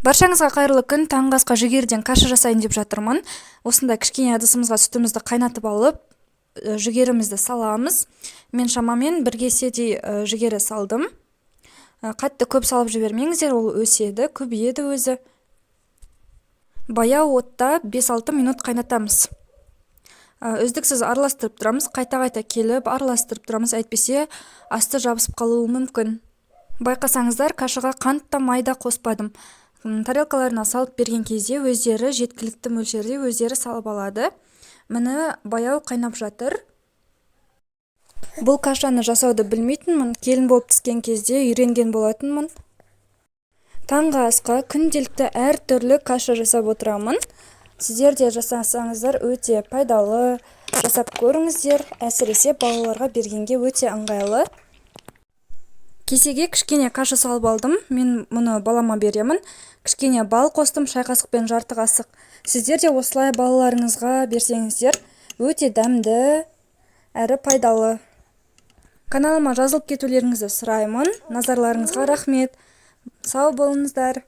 Баршаңызға қайырлы күн. Таңғы асқа жүгеріден каша жасайын деп жатырмын. Осындай кішкене ыдысымызға сүтімізді қайнатып алып, жүгерімізді саламыз. Мен шамамен 1 кеседей жүгері салдым. Қатты көп салып жібермеңіздер, ол өседі, көбейеді өзі. Баяу отта 5-6 минут қайнатамыз. Үздіксіз араластырып тұрамыз, қайта-қайта келіп араластырып тұрамыз, әйтпесе асты жабысып қалуы мүмкін. Байқасаңыздар, кашаға қант та майда қоспадым. Тарелкаларына салып берген кезде өздері жеткілікті мөлшерде өздері салып алады. Міне баяу қайнап жатыр. Бұл кашаны жасауды білмейтінмін, келін болып түскен кезде үйренген болатынмын. Таңғы асқа күнделікті әр түрлі каша жасап отырамын. Сіздер де жасасаңыздар өте пайдалы, жасап көріңіздер, әсіресе балаларға бергенге өте ыңғайлы. Кесеге кішкене каша салып алдым, мен мұны балама беремін. Кішкене бал қостым, шай қасықпен жарты қасық. Сіздер де осылай балаларыңызға берсеңіздер, өте дәмді әрі пайдалы. Каналыма жазылып кетулеріңізді сұраймын. Назарларыңызға рахмет. Сау болыңыздар.